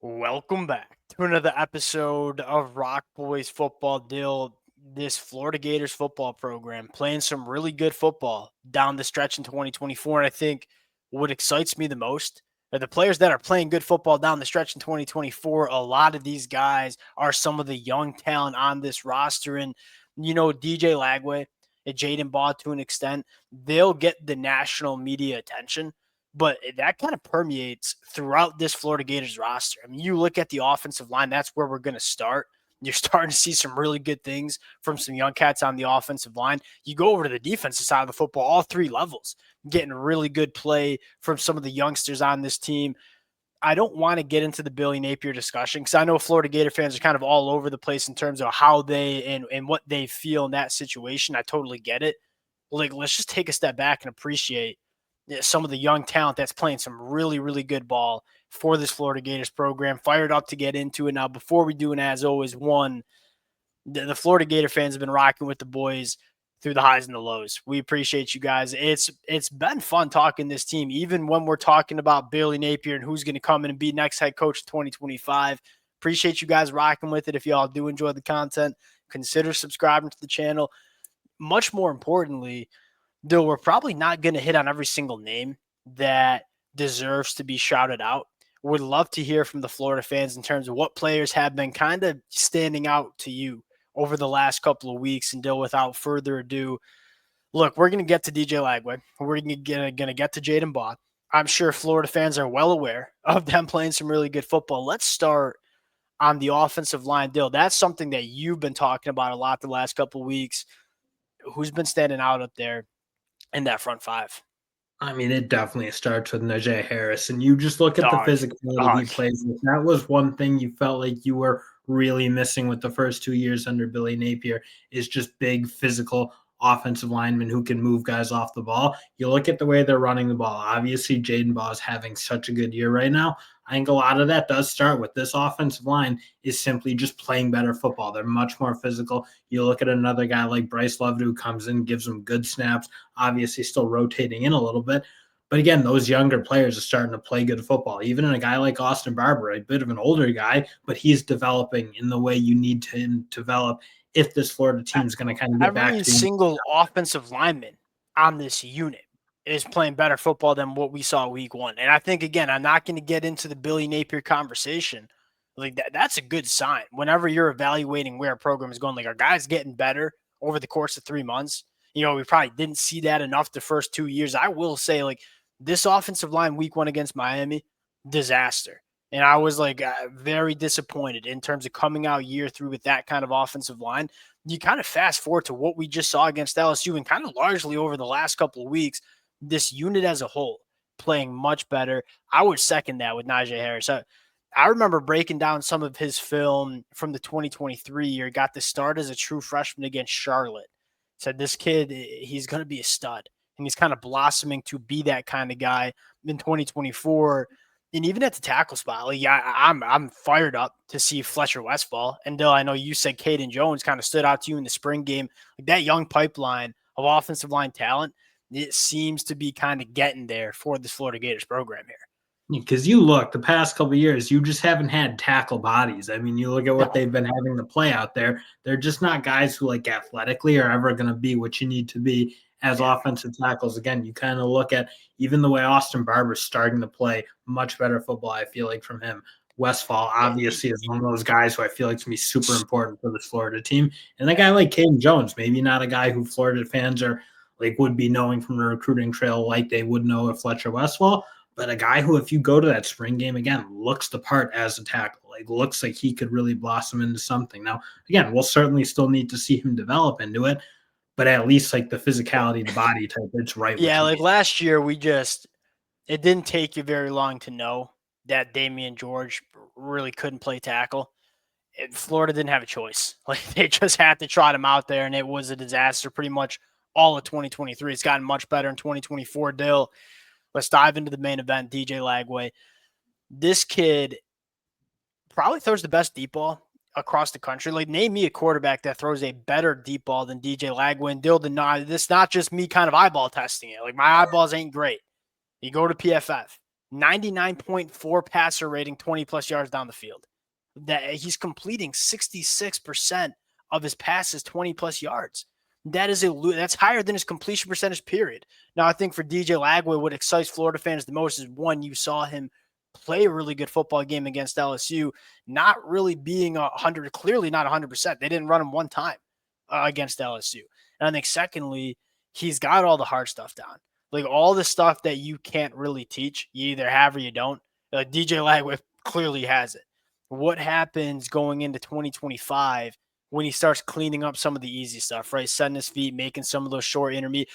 Welcome back to another episode of Rock Boys Football Deal. This Florida Gators football program playing some really good football down the stretch in 2024. And I think what excites me the most are the players that are playing good football down the stretch in 2024. A lot of these guys are some of the young talent on this roster. And, DJ Lagway and Jaden Baugh to an extent, they'll get the national media attention. But that kind of permeates throughout this Florida Gators roster. I mean, you look at the offensive line, that's where we're going to start. You're starting to see some really good things from some young cats on the offensive line. You go over to the defensive side of the football, all three levels, getting really good play from some of the youngsters on this team. I don't want to get into the Billy Napier discussion because I know Florida Gator fans are kind of all over the place in terms of how they and what they feel in that situation. I totally get it. Like, let's just take a step back and appreciate some of the young talent that's playing some really, really good ball for this Florida Gators program. Fired up to get into it. Now, before we do, and as always, the Florida Gator fans have been rocking with the boys through the highs and the lows. We appreciate you guys. It's been fun talking this team, even when we're talking about Billy Napier and who's going to come in and be next head coach in 2025. Appreciate you guys rocking with it. If y'all do enjoy the content, consider subscribing to the channel. Much more importantly, though we're probably not going to hit on every single name that deserves to be shouted out, would love to hear from the Florida fans in terms of what players have been kind of standing out to you over the last couple of weeks. And without further ado, look, we're going to get to DJ Lagway. We're going to get to Jaden Baugh. I'm sure Florida fans are well aware of them playing some really good football. Let's start on the offensive line, Dill. That's something that you've been talking about a lot the last couple of weeks. Who's been standing out up there in that front five? I mean, it definitely starts with Najee Harris, and you just look at the Dog. physicality he plays with. That was one thing you felt like you were really missing with the first 2 years under Billy Napier is just big physical offensive linemen who can move guys off the ball. You look at the way they're running the ball. Obviously, Jaden Baugh is having such a good year right now. I think a lot of that does start with this offensive line is simply just playing better football. They're much more physical. You look at another guy like Bryce Love who comes in, gives them good snaps, obviously still rotating in a little bit. But again, those younger players are starting to play good football. Even in a guy like Austin Barber, a bit of an older guy, but he's developing in the way you need him to develop if this Florida team is going to kind of get back to every single offensive lineman on this unit is playing better football than what we saw week one. And I think, again, I'm not going to get into the Billy Napier conversation. Like that's a good sign. Whenever you're evaluating where a program is going, like, are guys getting better over the course of 3 months? We probably didn't see that enough the first 2 years. I will say, like, this offensive line week one against Miami, disaster. And I was very disappointed in terms of coming out year through with that kind of offensive line. You kind of fast forward to what we just saw against LSU and kind of largely over the last couple of weeks, this unit as a whole playing much better. I would second that with Najee Harris. I remember breaking down some of his film from the 2023 year. Got the start as a true freshman against Charlotte. Said this kid, he's going to be a stud. And he's kind of blossoming to be that kind of guy in 2024. And even at the tackle spot, I'm fired up to see Fletcher Westfall. And Dill, I know you said Caden Jones kind of stood out to you in the spring game. Like that young pipeline of offensive line talent, it seems to be kind of getting there for this Florida Gators program here. Because you look, the past couple of years, you just haven't had tackle bodies. I mean, you look at what they've been having to play out there. They're just not guys who, like, athletically are ever going to be what you need to be as offensive tackles. Again, you kind of look at even the way Austin Barber's starting to play much better football, I feel like, from him. Westfall, obviously, is one of those guys who I feel like is going to be super important for this Florida team. And a guy like Caden Jones, maybe not a guy who Florida fans are would be knowing from the recruiting trail like they would know if Fletcher Westfall, but a guy who, if you go to that spring game again, looks the part as a tackle, looks like he could really blossom into something. Now, again, we'll certainly still need to see him develop into it, but at least the physicality, the body type, it's right. Yeah, last year it didn't take you very long to know that Damian George really couldn't play tackle. Florida didn't have a choice. They just had to trot him out there, and it was a disaster pretty much all of 2023. It's gotten much better in 2024. Dill, let's dive into the main event, DJ Lagway. This kid probably throws the best deep ball across the country. Name me a quarterback that throws a better deep ball than DJ Lagway. And Dill, this not just me kind of eyeball testing it. My eyeballs ain't great. You go to PFF. 99.4 passer rating, 20+ yards down the field. That he's completing 66% of his passes 20+ yards. That's higher than his completion percentage, period. Now, I think for DJ Lagway, what excites Florida fans the most is, one, you saw him play a really good football game against LSU, not really being 100, clearly not 100%. They didn't run him one time against LSU. And I think secondly, he's got all the hard stuff down. Like all the stuff that you can't really teach, you either have or you don't. DJ Lagway clearly has it. What happens going into 2025 when he starts cleaning up some of the easy stuff, right? Setting his feet, making some of those short intermediate.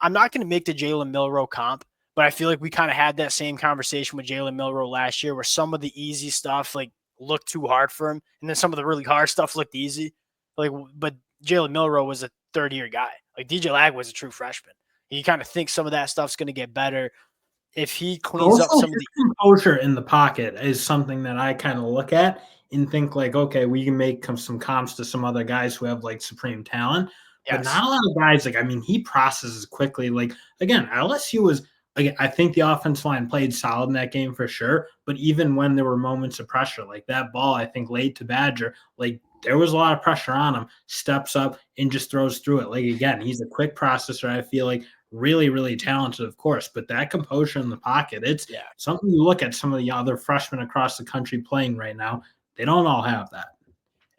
I'm not going to make the Jalen Milroe comp, but I feel like we kind of had that same conversation with Jalen Milroe last year, where some of the easy stuff like looked too hard for him, and then some of the really hard stuff looked easy. But Jalen Milroe was a third-year guy. Like DJ Lag was a true freshman. You kind of think some of that stuff's going to get better if he cleans up some of the composure in the pocket is something that I kind of look at and think like, okay, we can make some comps to some other guys who have like supreme talent, but not a lot of guys. Like, I mean, he processes quickly. Like, again, LSU was, again, I think the offensive line played solid in that game for sure. But even when there were moments of pressure, like that ball, I think late to Badger, like there was a lot of pressure on him, steps up and just throws through it. Like, again, he's a quick processor. I feel like really, really talented, of course, but that composure in the pocket, it's something you look at some of the other freshmen across the country playing right now. They don't all have that.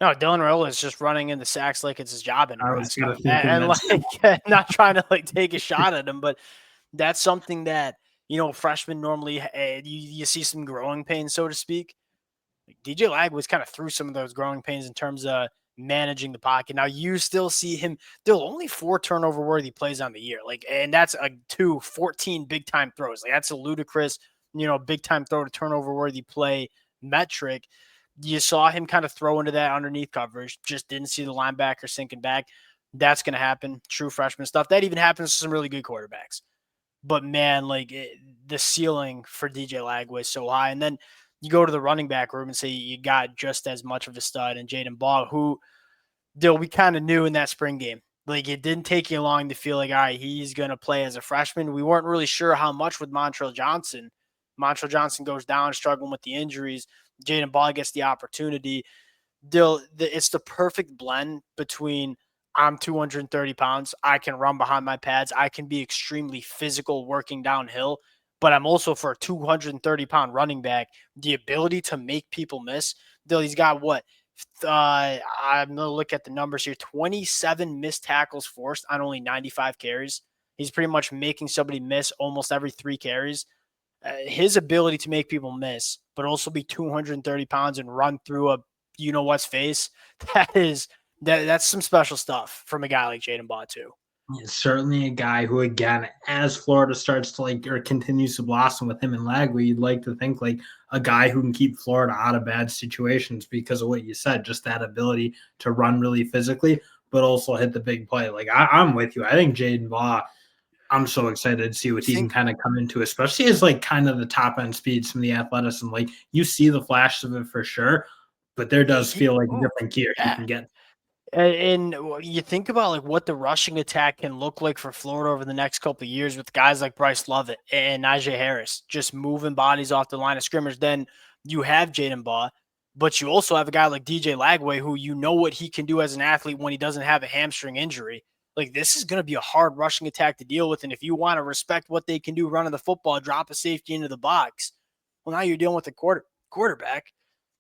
No, Dylan Raiola is just running in the sacks like it's his job in Nebraska. And like not trying to like take a shot at him, but that's something that, freshmen normally, you see some growing pains, so to speak. Like DJ Lag was kind of through some of those growing pains in terms of managing the pocket. Now you still see him, there are only 4 turnover worthy plays on the year. And that's 14 big time throws. Like that's a ludicrous, big time throw to turnover worthy play metric. You saw him kind of throw into that underneath coverage, just didn't see the linebacker sinking back. That's going to happen. True freshman stuff. That even happens to some really good quarterbacks. But man, the ceiling for DJ Lagway is so high. And then you go to the running back room and say you got just as much of a stud in Jaden Ball, who we kind of knew in that spring game. Like it didn't take you long to feel like, all right, he's going to play as a freshman. We weren't really sure how much with Montrell Johnson. Montrell Johnson goes down, struggling with the injuries. Jaden Ball gets the opportunity. It's the perfect blend between I'm 230 pounds, I can run behind my pads, I can be extremely physical working downhill, but I'm also, for a 230-pound running back, the ability to make people miss. He's got what? I'm going to look at the numbers here. 27 missed tackles forced on only 95 carries. He's pretty much making somebody miss almost every 3 carries. His ability to make people miss, but also be 230 pounds and run through a what's face, that's some special stuff from a guy like Jaden Ball too. He's certainly a guy who, again, as Florida starts to or continues to blossom with him and Lagway, you'd like to think like a guy who can keep Florida out of bad situations because of what you said, just that ability to run really physically, but also hit the big play. Like I'm with you. I think Jaden Ball, I'm so excited to see what he can kind of come into, especially as kind of the top end speed, some of the athleticism. You see the flashes of it for sure, but there does feel like a different gear he can get. And you think about what the rushing attack can look like for Florida over the next couple of years with guys like Bryce Lovett and Najee Harris just moving bodies off the line of scrimmage. Then you have Jaden Ball, but you also have a guy like DJ Lagway who what he can do as an athlete when he doesn't have a hamstring injury. This is going to be a hard rushing attack to deal with. And if you want to respect what they can do running the football, drop a safety into the box, well, now you're dealing with a quarterback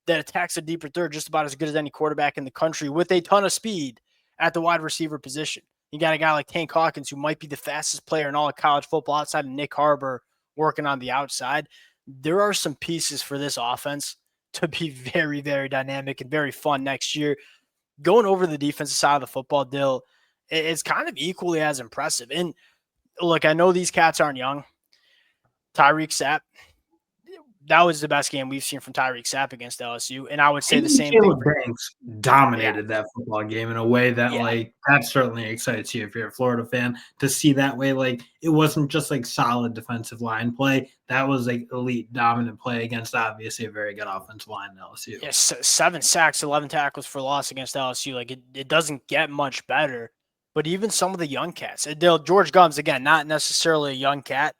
that attacks a deeper third just about as good as any quarterback in the country with a ton of speed at the wide receiver position. You got a guy like Tank Hawkins, who might be the fastest player in all of college football outside of Nick Harbor working on the outside. There are some pieces for this offense to be very, very dynamic and very fun next year. Going over the defensive side of the football, Dill, it's kind of equally as impressive. And look, I know these cats aren't young. Tyreek Sapp, that was the best game we've seen from Tyreek Sapp against LSU. And I would say the same thing. Banks dominated that football game in a way that that certainly excites you if you're a Florida fan to see that way. It wasn't just solid defensive line play. That was elite dominant play against obviously a very good offensive line in LSU. Yes, 7 sacks, 11 tackles for loss against LSU. It doesn't get much better. But even some of the young cats, George Gums, again, not necessarily a young cat,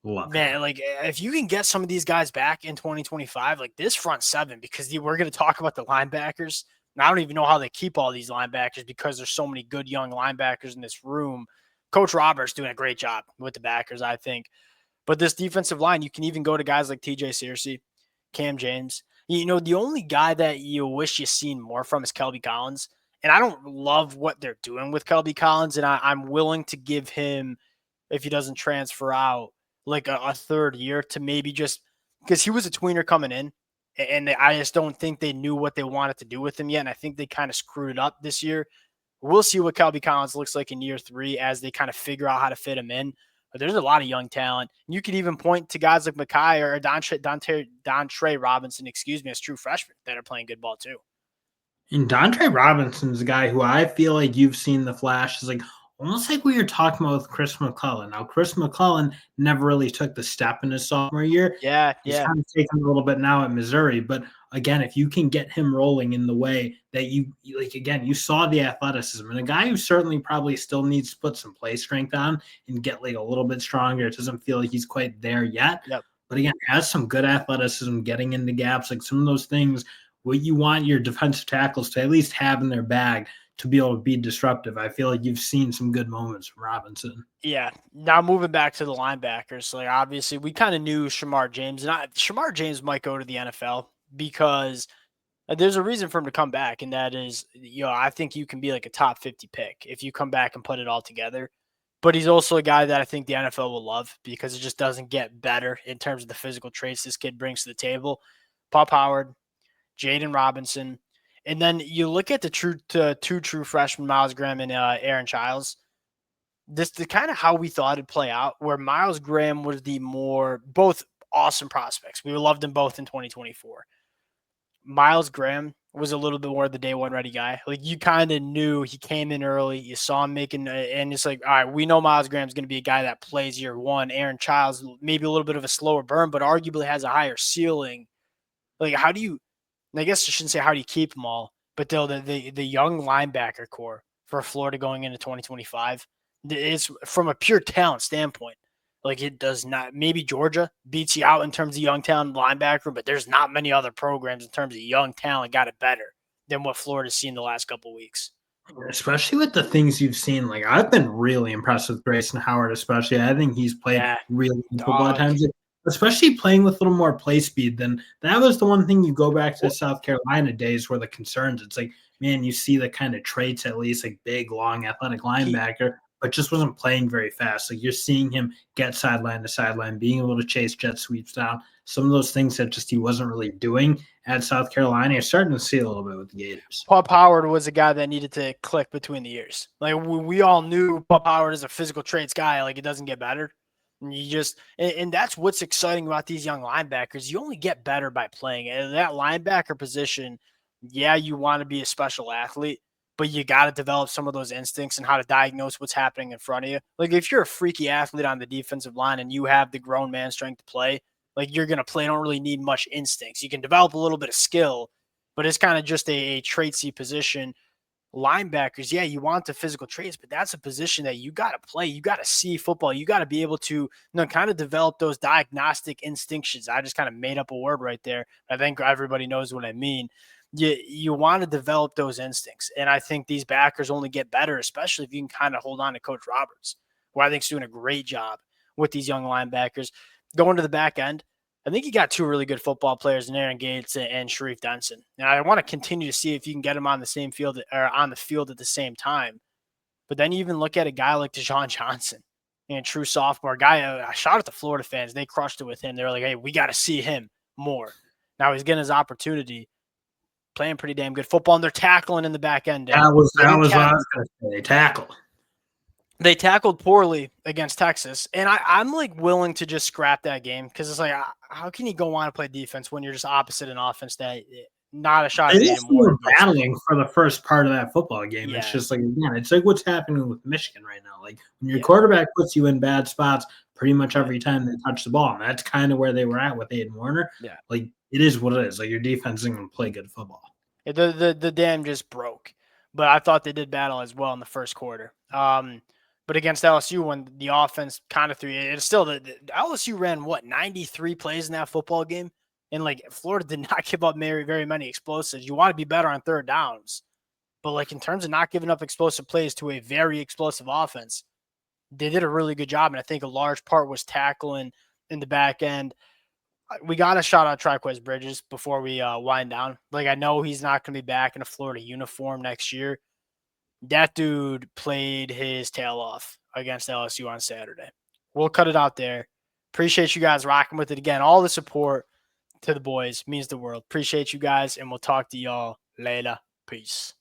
Love him. Man, like if you can get some of these guys back in 2025, like this front seven, because we're going to talk about the linebackers. And I don't even know how they keep all these linebackers because there's so many good young linebackers in this room. Coach Roberts doing a great job with the backers, I think. But this defensive line, you can even go to guys like TJ Searcy, Cam James. The only guy that you wish you seen more from is Kelby Collins. And I don't love what they're doing with Kelby Collins. And I'm willing to give him, if he doesn't transfer out, like a third year to maybe just because he was a tweener coming in. And I just don't think they knew what they wanted to do with him yet. And I think they kind of screwed it up this year. We'll see what Kelby Collins looks like in year 3 as they kind of figure out how to fit him in. But there's a lot of young talent. You could even point to guys like Mackay or Dontre Robinson, as true freshmen that are playing good ball too. And Dontre Robinson's a guy who I feel like you've seen the flashes, like almost like we were talking about with Chris McClellan. Now, Chris McClellan never really took the step in his sophomore year. Yeah, He's yeah. kind of taken a little bit now at Missouri, but again, if you can get him rolling in the way that you like, again, you saw the athleticism and a guy who certainly probably still needs to put some play strength on and get like a little bit stronger. It doesn't feel like he's quite there yet. Yep. But again, has some good athleticism, getting into gaps, like some of those things what you want your defensive tackles to at least have in their bag to be able to be disruptive. I feel like you've seen some good moments from Robinson. Yeah. Now moving back to the linebackers, like obviously we kind of knew Shamar James, and Shamar James might go to the NFL because there's a reason for him to come back, and that is, I think you can be like a top 50 pick if you come back and put it all together. But he's also a guy that I think the NFL will love because it just doesn't get better in terms of the physical traits this kid brings to the table. Pop Howard, Jaden Robinson. And then you look at the two true freshmen, Miles Graham and Aaron Childs. This the kind of how we thought it'd play out, where Miles Graham was the more both awesome prospects. We loved them both in 2024. Miles Graham was a little bit more the day one ready guy. Like you kind of knew he came in early. You saw him making, and it's like, all right, we know Miles Graham's going to be a guy that plays year one. Aaron Childs, maybe a little bit of a slower burn, but arguably has a higher ceiling. Like, how do you, I guess I shouldn't say how do you keep them all, but the young linebacker core for Florida going into 2025 is from a pure talent standpoint. Like it does not. Maybe Georgia beats you out in terms of young talent linebacker, but there's not many other programs in terms of young talent got it better than what Florida's seen the last couple of weeks. Especially with the things you've seen, like I've been really impressed with Grayson Howard. Especially, I think he's played really good football at times. Especially playing with a little more play speed than that was the one thing you go back to the South Carolina days where the concerns. It's like, man, you see the kind of traits at least like big, long, athletic linebacker, but just wasn't playing very fast. Like you're seeing him get sideline to sideline, being able to chase jet sweeps down. Some of those things that just he wasn't really doing at South Carolina. You're starting to see a little bit with the Gators. Pop Howard was a guy that needed to click between the ears. Like we all knew Pop Howard is a physical traits guy. Like it doesn't get better. And you just, and that's what's exciting about these young linebackers. You only get better by playing. And that linebacker position, yeah, you want to be a special athlete, but you got to develop some of those instincts and how to diagnose what's happening in front of you. Like if you're a freaky athlete on the defensive line and you have the grown man strength to play, like you're going to play. Don't really need much instincts. You can develop a little bit of skill, but it's kind of just a traitsy position. Linebackers, yeah, you want the physical traits, but that's a position that you got to play. You got to see football. You got to be able to, kind of develop those diagnostic instinctions. I just kind of made up a word right there. I think everybody knows what I mean. You want to develop those instincts, and I think these backers only get better, especially if you can kind of hold on to Coach Roberts, who I think is doing a great job with these young linebackers. Going to the back end, I think you got two really good football players in Aaron Gates and Sharif Denson. And I want to continue to see if you can get them on the same field or on the field at the same time. But then you even look at a guy like Deshaun Johnson, true sophomore guy. I shout out to Florida fans. They crushed it with him. They were like, hey, we got to see him more. Now he's getting his opportunity, playing pretty damn good football, and they're tackling in the back end. That was what I was going to say. Tackle. They tackled poorly against Texas, and I'm like willing to just scrap that game because it's like, how can you go on to play defense when you're just opposite an offense that not a shot at We're battling for the first part of that football game. Yeah. It's just like, again, it's like what's happening with Michigan right now. Like when your quarterback puts you in bad spots pretty much every time they touch the ball, and that's kind of where they were at with Aiden Warner. Yeah, like it is what it is. Like your defense isn't going to play good football. The dam just broke, but I thought they did battle as well in the first quarter. But against LSU, when the offense kind of threw it, it's still the LSU ran 93 plays in that football game, and like Florida did not give up very many explosives. You want to be better on third downs, but like in terms of not giving up explosive plays to a very explosive offense, they did a really good job. And I think a large part was tackling in the back end. We got to shout out Triquez Bridges before we wind down. Like, I know he's not going to be back in a Florida uniform next year. That dude played his tail off against LSU on Saturday. We'll cut it out there. Appreciate you guys rocking with it again. All the support to the boys means the world. Appreciate you guys, and we'll talk to y'all later. Peace.